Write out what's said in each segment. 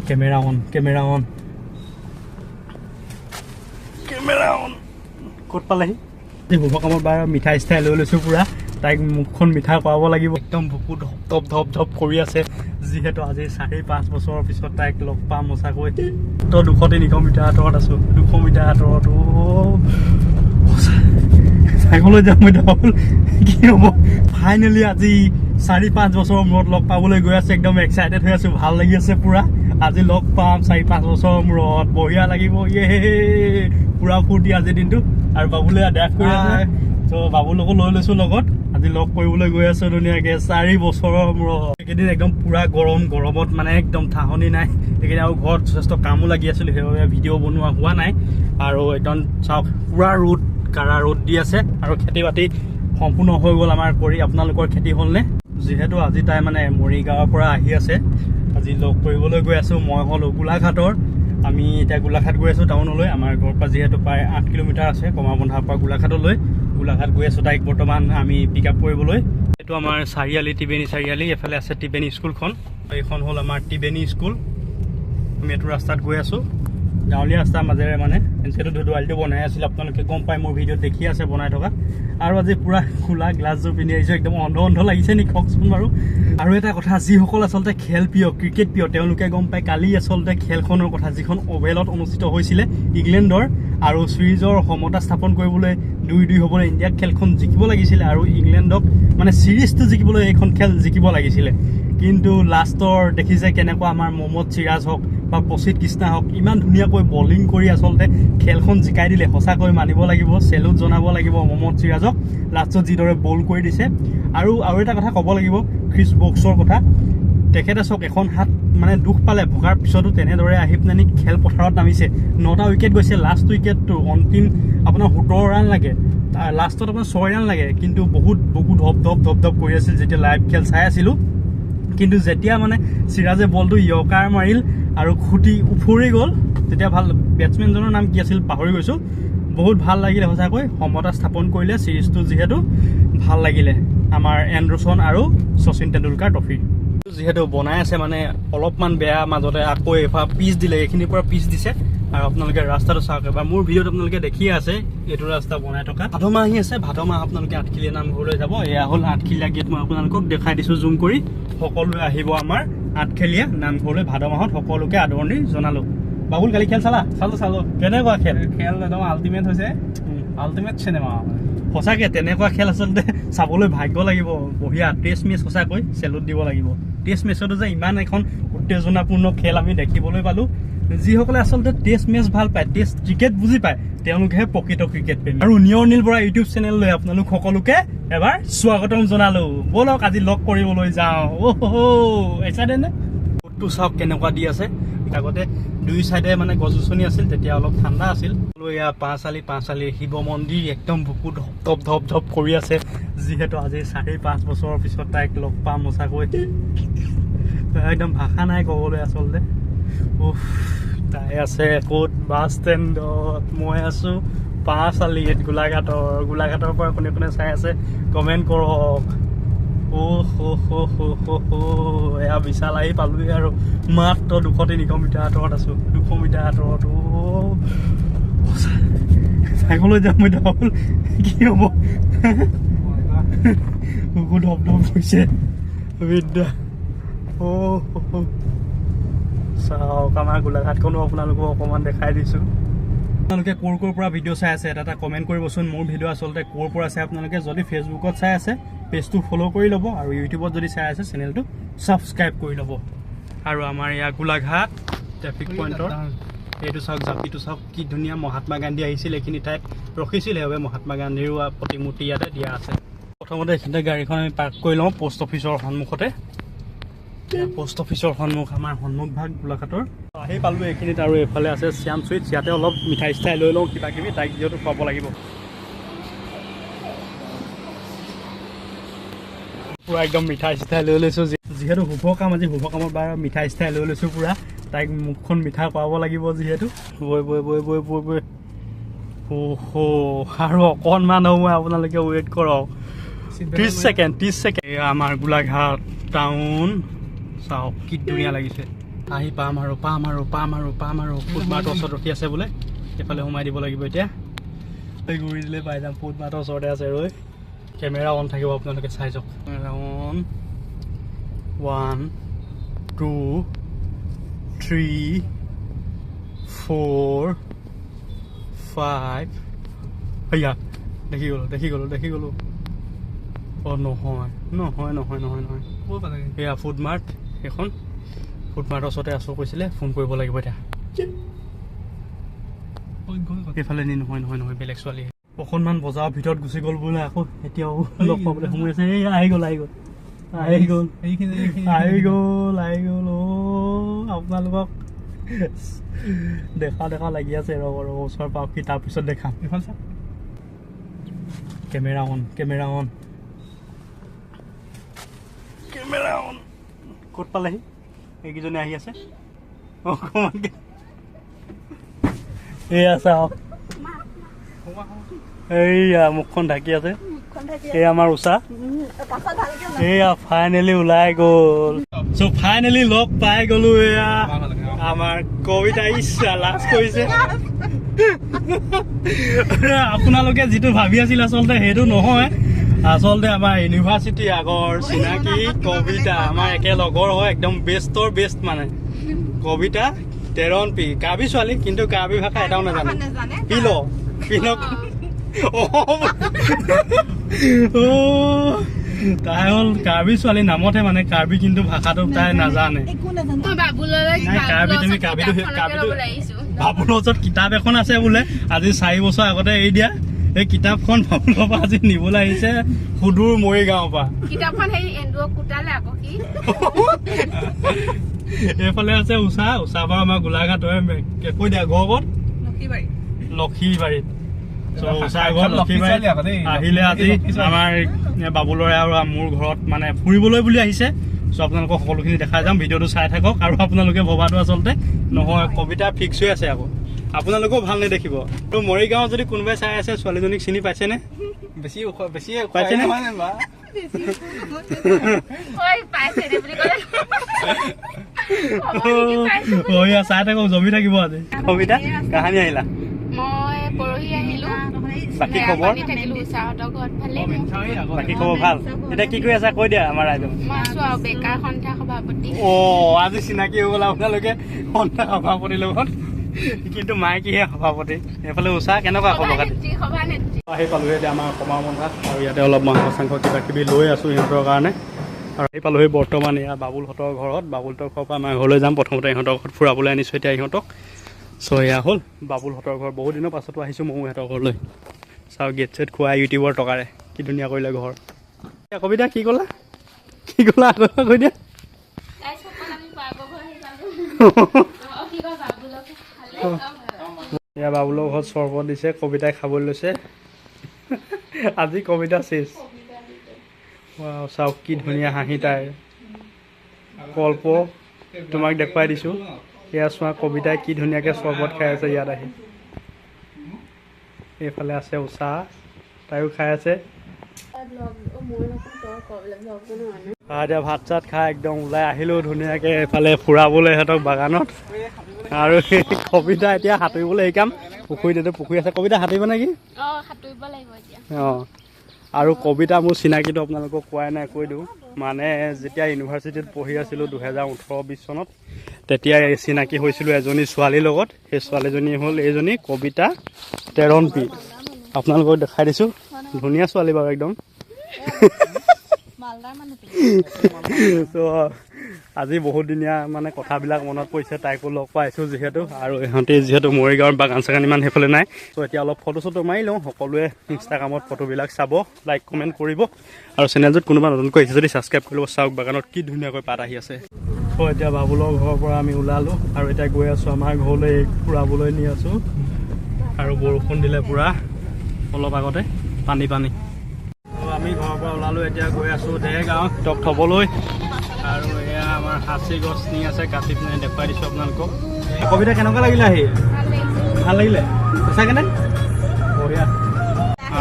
Camera on, camera on. Camera on. Kod palahi. Di bubak amar bar mithai style লৈ লৈছো পুৰা তাইক মুখখন মিঠা পাব লাগিব একদম বুকু ধপ ধপ ধপ কৰি আছে যিহেতু আজি 5.5 বছৰৰ পিছত তাইক লগ পাম মছাকৈ তো 200-300 মিটাৰ আঁতৰত আছো 200 মিটাৰ আঁতৰত সাইকলৈ যাম মই ডাবল কি হ'ব ফাইনালি আজি 4-5 বছৰৰ মূৰত লগ পাবলৈ গৈ আছে একদম এক্সাইটেড হৈ আছো ভাল লাগি আছে পুৰা আজি লগ পাম 4-5 বছৰৰ মূৰত বঢ়িয়া লাগিব ইয়ে পুৰা ফুৰ্তি আজি দিনটো আৰু বাবুলে আদাক কৰি আছে তো বাবুলকো লৈ লৈছো লগত আজি লগ কৰিবলৈ গৈ আছে ধুনীয়াকে 4 বছৰৰ মূৰত একেদিন একদম পুৰা গৰমত মানে একদম ঠাহনি নাই একেদিন আৰু ঘৰত যথেষ্ট কামো লাগি আছিল সেইবাবে ভিডিঅ' বনোৱা হোৱা নাই আৰু একদম চাওক পুৰা ৰ'দ কাৰা ৰ'দ দি আছে আৰু খেতি বাতি সম্পূৰ্ণ হৈ গ'ল আমাৰ কৰি আপোনালোকৰ খেতি হ'লনে যিহেতু আজি তাই মানে মৰিগাঁৱৰ পৰা আহি আছে আজি লগ কৰিবলৈ গৈ আছো মই হল গোলাঘাটৰ আমি এতিয়া গোলাঘাট গৈ আছো টাউনলৈ আমাৰ ঘৰৰ পৰা যিহেতু প্ৰায় 8 কিলোমিটাৰ আছে কমাবন্ধাৰ পৰা গোলাঘাটলৈ গোলাঘাট গৈ আছো তাইক বৰ্তমান আমি পিক আপ কৰিবলৈ এইটো আমাৰ চাৰিআলি টিবেনী চাৰিআলি এফালে আছে টিবেনী স্কুলখন এইখন হ'ল আমাৰ টিবেনী স্কুল আমি এইটো ৰাস্তাত গৈ আছো গাঁৱলীয়া ৰাস্তাৰ মাজেৰে মানে এনচেটো ধুদুৱালিটো বনাই আছিল আপোনালোকে গম পাই মোৰ ভিডিঅ'ত দেখি আছে বনাই থকা আৰু আজি পুৰা খোলা গ্লাছযোৰ পিন্ধি আহিছো একদম অন্ধ লাগিছে নি কওকচোন বাৰু আৰু এটা কথা যিসকল আচলতে খেল প্ৰিয় ক্ৰিকেট প্ৰিয় তেওঁলোকে গম পায় কালি আচলতে খেলখনৰ কথা যিখন অভেলত অনুষ্ঠিত হৈছিলে ইংলেণ্ডৰ আৰু সিৰিজৰ সমতা স্থাপন কৰিবলৈ 2-2 হ'বলৈ ইণ্ডিয়াক খেলখন জিকিব লাগিছিলে আৰু ইংলেণ্ডক মানে সিৰিজটো জিকিবলৈ এইখন খেল জিকিব লাগিছিলে কিন্তু লাষ্টৰ দেখিছে কেনেকুৱা আমাৰ মহম্মদ সিৰাজ হওক বা প্ৰসিদ্ধ কৃষ্ণা হওক ইমান ধুনীয়াকৈ বলিং কৰি আচলতে খেলখন জিকাই দিলে সঁচাকৈ মানিব লাগিব চেলুট জনাব লাগিব মহম্মদ সিৰাজক লাষ্টত যিদৰে বল কৰি দিছে আৰু এটা কথা ক'ব লাগিব ক্ৰিছ বক্সৰ কথা তেখেতে চাওক এখন হাত মানে দুখ পালে ভগাৰ পিছতো তেনেদৰে আহি পিনে খেল পথাৰত নামিছে 9টা উইকেট গৈছে লাষ্ট উইকেটটো অন্তিম আপোনাৰ 17 ৰান লাগে লাষ্টত আপোনাৰ 6 ৰান লাগে কিন্তু বহুত ধপ কৰি আছিল যেতিয়া লাইভ খেল চাই আছিলো কিন্তু যেতিয়া মানে সিৰাজে বলটো ইয়কাৰ মাৰিল আৰু খুটি উফৰি গ'ল তেতিয়া ভাল বেটসমেনজনৰ নাম কি আছিল পাহৰি গৈছো বহুত ভাল লাগিলে সঁচাকৈ সমতা স্থাপন কৰিলে সিৰিজটো যিহেতু ভাল লাগিলে আমাৰ এণ্ডাৰছন আৰু শচীন তেণ্ডুলকাৰ ট্ৰফি যিহেতু বনাই আছে মানে অলপমান বেয়া মাজতে আকৌ এফাল পিচ দিলে এইখিনিৰ পৰা পিচ দিছে আৰু আপোনালোকে ৰাস্তাটো চাওক এবাৰ মোৰ ভিডিঅ'ত আপোনালোকে দেখিয়ে আছে এইটো ৰাস্তা বনাই থকা ভাদমাহ আহি আছে ভাদমাহ আপোনালোকে আঠখিলীয়া নামঘৰলৈ যাব এয়া হ'ল আঠখিলীয়া গেট মই আপোনালোকক দেখাই দিছো জুম কৰি সকলোৱে আহিব আমাৰ আঠখিলীয়া নামঘৰলৈ ভাদমাহত সকলোকে আদৰণি জনালো বাবুল কালি খেল চালো কেনেকুৱা খেল একদম আল্টিমেট হৈছে আল্টিমেট চিনেমা সঁচাকৈ তেনেকুৱা খেল আচলতে চাবলৈ ভাগ্য লাগিব বঢ়িয়া টেষ্ট মেচ সঁচাকৈ চেলুট দিব লাগিব টেষ্ট মেচতো যে ইমান এখন উত্তেজনাপূৰ্ণ খেল আমি দেখিবলৈ পালোঁ যিসকলে আচলতে টেষ্ট মেচ ভাল পায় টেষ্ট ক্ৰিকেট বুজি পায় তেওঁলোকেহে প্ৰকৃত ক্ৰিকেট প্ৰেমী আৰু নিয়ৰ নীল বৰা ইউটিউব চেনেললৈ আপোনালোক সকলোকে এবাৰ স্বাগতম জনালো বলক আজি লগ কৰিবলৈ যাওঁ এক্সাইটেড নে ফুটটো চাওক কেনেকুৱা দি আছে আগতে দুই চাইডে মানে গছ গছনি আছিল তেতিয়া অলপ ঠাণ্ডা আছিল এয়া পাঁচালি শিৱ মন্দিৰ একদম বুকু ধপ কৰি আছে যিহেতু আজি 4.5 বছৰৰ পিছত তাইক লগ পাম মছাকৈ একদম ভাষা নাই ক'বলৈ আচলতে তাই আছে ক'ত বাছ ষ্টেণ্ডত মই আছো পাঁচালিত গোলাঘাটৰ পৰা কোনে চাই আছে কমেণ্ট কৰক এয়া বিশাল আহি পালোহি আৰু মাত্ৰ 200-300 মিটাৰ আঁতৰত আছো 200 মিটাৰ আঁতৰত সাইকলৈ যাম মই ডাবল কি হ'ব বুকু ধপ হৈছে বিদ্যা চাওক আমাৰ গোলাঘাটখনো আপোনালোকক অকণমান দেখাই দিছোঁ আপোনালোকে ক'ৰ পৰা ভিডিঅ' চাই আছে এটা কমেণ্ট কৰিবচোন মোৰ ভিডিঅ' আচলতে ক'ৰ পৰা চাই আপোনালোকে যদি ফেচবুকত চাই আছে পেজটো ফ'ল' কৰি ল'ব আৰু ইউটিউবত যদি চাই আছে চেনেলটো ছাবস্ক্ৰাইব কৰি ল'ব আৰু আমাৰ ইয়াৰ গোলাঘাট ট্ৰেফিক পইণ্টৰ এইটো চাওক জাপিটো চাওক কি ধুনীয়া মহাত্মা গান্ধী আহিছিল এইখিনি ঠাইত ৰখিছিল সেইবাবে মহাত্মা গান্ধীৰো প্ৰতিমূৰ্তি ইয়াতে দিয়া আছে প্ৰথমতে এইখিনিতে গাড়ীখন আমি পাৰ্ক কৰি লওঁ পোষ্ট অফিচৰ সন্মুখতে পোষ্ট অফিচৰ সন্মুখ আমাৰ সন্মুখ ভাগ গোলাঘাটৰ আহি পালোঁ এইখিনিত আৰু এইফালে আছে শ্যাম চুইটছ ইয়াতে অলপ মিঠাই চিঠাই লৈ লওঁ কিবা কিবি তাইক যিহেতু খুৱাব লাগিব পুৰা একদম মিঠাই চিঠাই লৈ লৈছোঁ যিহেতু শুভ কামত বাৰ মিঠাই চিঠাই লৈ লৈছোঁ পুৰা তাইক মুখখন মিঠা পাব লাগিব যিহেতু বৈ আৰু অকণমান মই আপোনালোকে ৱেইট কৰক 30 ছেকেণ্ড আমাৰ গোলাঘাট টাউন চাওক কি ধুনীয়া লাগিছে আহি পাম আৰু ফুড মাৰ্টৰ ওচৰত ৰখি আছে বোলে এইফালে সোমাই দিব লাগিব এতিয়া ঘূৰি দিলে পাই যাম ফুড মাৰ্টৰ ওচৰতে আছে ৰৈ কেমেৰা অন থাকিব আপোনালোকে চাই যাওক কেমেৰা অন 1 2 3 4 5 হইয়া দেখি গ'লো অঁ নহয় এয়া ফুড মাৰ্ট সেইখন ফুড মাৰ্টৰ ওচৰতে আছোঁ কৈছিলে ফোন কৰিব লাগিব এতিয়া এইফালে নি নহয় বেলেগ ছোৱালী অকণমান বজাৰৰ ভিতৰত গুচি গ'ল বোলে আকৌ এতিয়াও লগ পাবলৈ সময় আছে এই আহি গ'ল আপোনালোকক দেখা লাগি আছে ৰ'ব ওচৰ পাওঁকি তাৰপিছত দেখাম এইখন চাওক কেমেৰা অন ক'ত পালেহি এইকেইজনে আহি আছে অকণমানকৈ এয়া চাওক এইয়া মুখখন ঢাকি আছে এই আমাৰ উষা এয়া ফাইনেলি ওলাই গ'ল চ' ফাইনেলি লগ পাই গ'লো এয়া আমাৰ কবিতা ইচ্ছা লাজ কৰিছে আপোনালোকে যিটো ভাবি আছিল আচলতে সেইটো নহয় আচলতে আমাৰ ইউনিভাৰ্চিটি আগৰ চিনাকি কবিতা আমাৰ একে লগৰ হয় একদম বেষ্টৰ বেষ্ট মানে কবিতা তেৰণ পি কাৰ্বি ছোৱালী কিন্তু কাৰ্বি ভাষা এটাও নাজানে পিনক তাই হ'ল কাৰ্বি ছোৱালী নামতহে মানে কাৰ্বি কিন্তু ভাষাটো তাই নাজানে বাবুলৰ ওচৰত কিতাপ এখন আছে বোলে আজি 4 বছৰ আগতে এৰি দিয়া এই কিতাপখন বাবুলৰ পৰা আজি নিবলৈ আহিছে সুদূৰ মৰিগাঁৱৰ পৰা এইফালে আছে উষা পৰা আমাৰ গোলাঘাট কৈ দিয়া ঘৰ ক'ত লক্ষীবাৰীত আহিলে আজি আমাৰ বাবুলৰে আৰু মোৰ ঘৰত মানে ফুৰিবলৈ বুলি আহিছে চ' আপোনালোকক সকলোখিনি দেখাই যাম ভিডিঅ'টো চাই থাকক আৰু আপোনালোকে ভবাটো আচলতে নহয় কবিতা ফিক্স হৈ আছে আকৌ আপোনালোকেও ভাল নেদেখিব ত' মৰিগাঁৱত যদি কোনোবাই চাই আছে ছোৱালীজনীক চিনি পাইছেনে পাইছেনে চাই থাকক জমি থাকিব আজি কবিতা কাহানি আহিলা মই পৰহি আহিলো বাকী খবৰ ভাল এতিয়া কি কৰি আছা কৈ দিয়া আমাৰ ৰাইজক বেকাৰ সন্থা সভাপতি আজি চিনাকি হৈ গ'ল আপোনালোকে সন্থা সভাপতিৰ লগত কিন্তু মাইকীহে সভাপতি এইফালে উষা কেনেকুৱা খবৰ খাতি আহি পালোহি এতিয়া আমাৰ কমাৰ মন্থা আৰু ইয়াতে অলপ মাংস চাংস কিবা কিবি লৈ আছোঁ সিহঁতৰ কাৰণে আৰু আহি পালোহি বৰ্তমান এয়া বাবুলহঁতৰ ঘৰত বাবুলহঁতৰ ঘৰৰ পৰা আমাৰ ঘৰলৈ যাম প্ৰথমতে ইহঁতৰ ঘৰত ফুৰাবলৈ আনিছোঁ এতিয়া ইহঁতক চ' এয়া হ'ল বাবুলহঁতৰ ঘৰ বহুত দিনৰ পাছতো আহিছোঁ ময়ো ইহঁতৰ ঘৰলৈ চাওঁ গেট চেট খোৱা ইউটিউবৰ টকাৰে কি ধুনীয়া কৰিলে ঘৰ কবিতা কি ক'লা আগৰ কৈ দিয়া এয়া বাবুলৰ ঘৰত চৰবত দিছে কবিতাই খাবলৈ লৈছে আজি কবিতা চেচ চাওক কি ধুনীয়া হাঁহি তাই কল্প তোমাক দেখুৱাই দিছোঁ এয়া চোৱা কবিতাই কি ধুনীয়াকৈ চৰবত খাই আছে ইয়াত আহি এইফালে আছে উষা তাইও খাই আছে এতিয়া ভাত চাত খাই একদম ওলাই আহিলোঁ ধুনীয়াকৈ এইফালে ফুৰাবলৈ সিহঁতক বাগানত আৰু কবিতা এতিয়া সাঁতুৰিবলৈ শিকাম পুখুৰী আছে কবিতা সাঁতুৰিব নেকি অঁ আৰু কবিতা মোৰ চিনাকিটো আপোনালোকক কোৱাই নাই কৈ দিওঁ মানে যেতিয়া ইউনিভাৰ্চিটিত পঢ়ি আছিলোঁ 2018-20 চনত তেতিয়া চিনাকি হৈছিলোঁ এজনী ছোৱালীৰ লগত সেই ছোৱালীজনী হ'ল এইজনী কবিতা তেৰণ পি আপোনালোকক দেখাই দিছোঁ ধুনীয়া ছোৱালী বাৰু একদম ত' আজি বহুত দিনীয়া মানে কথাবিলাক মনত পৰিছে তাইকো লগ পাইছোঁ যিহেতু আৰু ইহঁতে যিহেতু মৰিগাঁৱৰ বাগান চাগান ইমান সেইফালে নাই ত' এতিয়া অলপ ফটো চটো মাৰি লওঁ সকলোৱে ইনষ্টাগ্ৰামত ফটোবিলাক চাব লাইক কমেণ্ট কৰিব আৰু চেনেলটোত কোনোবা নতুনকৈ আহিছে যদি ছাবস্ক্ৰাইব কৰিব চাওক বাগানত কি ধুনীয়াকৈ পাত আহি আছে ত' এতিয়া বাবুলৰ ঘৰৰ পৰা আমি ওলালোঁ আৰু এতিয়া গৈ আছোঁ আমাৰ ঘৰলৈ ফুৰাবলৈ নি আছোঁ আৰু বৰষুণ দিলে পূৰা অলপ আগতে পানী আমি ঘৰৰ পৰা ওলালোঁ এতিয়া গৈ আছোঁ দেৰগাঁও সিহঁতক থ'বলৈ আৰু এয়া আমাৰ সাঁচি গছ নি আছে কাটি পিনে দেখুৱাই দিছোঁ আপোনালোকক কবিতা কেনেকুৱা লাগিলে আহি ভাল লাগিলে সঁচাকেনে বঢ়িয়া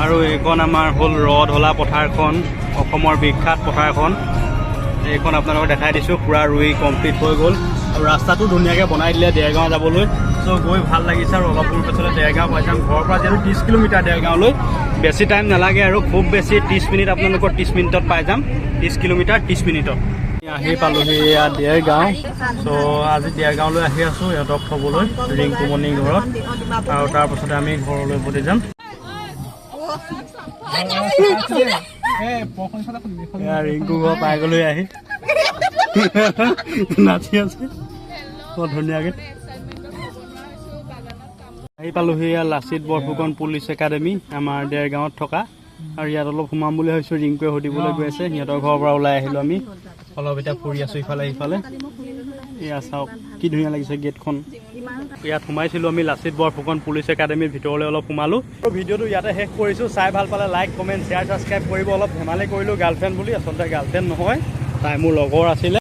আৰু এইখন আমাৰ হ'ল ৰধলা পথাৰখন অসমৰ বিখ্যাত পথাৰখন এইখন আপোনালোকক দেখাই দিছোঁ পূৰা ৰুই কমপ্লিট হৈ গ'ল আৰু ৰাস্তাটো ধুনীয়াকৈ বনাই দিলে দেৰগাঁও যাবলৈ চ' গৈ ভাল লাগিছে আৰু অলপ দূৰ পাছতে দেৰগাঁও পাই যাম ঘৰৰ পৰা যিহেতু 30 কিলোমিটাৰ দেৰগাঁৱলৈ বেছি টাইম নালাগে আৰু খুব বেছি 30 মিনিট আপোনালোকৰ 30 মিনিটত পাই যাম 30 কিলোমিটাৰ 30 মিনিটত আহি পালোহি এয়া দেৰগাঁও চ' আজি দেৰগাঁৱলৈ আহি আছোঁ ইহঁতক থ'বলৈ ৰিংকুমণিৰ ঘৰত আৰু তাৰপাছতে আমি ঘৰলৈ উভতি যাম ৰিংকু ঘৰ পাই গ'লৈ আহি নাচি আছে বৰ ধুনীয়াকৈ আহি পালোহি এয়া লাচিত বৰফুকন পুলিচ একাডেমি আমাৰ দেৰগাঁৱত থকা আৰু ইয়াত অলপ সোমাম বুলি ভাবিছোঁ ৰিংকুৱে সুধিবলৈ গৈ আছে সিহঁতৰ ঘৰৰ পৰা ওলাই আহিলোঁ আমি অলপ এতিয়া ফুৰি আছোঁ ইফালে সিফালে এয়া চাওক কি ধুনীয়া লাগিছে গেটখন ইয়াত সোমাইছিলোঁ আমি লাচিত বৰফুকন পুলিচ একাডেমিৰ ভিতৰলৈ অলপ সোমালোঁ ভিডিঅ'টো ইয়াতে শেষ কৰিছোঁ চাই ভাল পালে লাইক কমেণ্ট শ্বেয়াৰ ছাবস্ক্ৰাইব কৰিব অলপ ধেমালি কৰিলোঁ গাৰ্লফ্ৰেণ্ড বুলি আচলতে গাৰ্লফ্ৰেণ্ড নহয় তাই মোৰ লগৰ আছিলে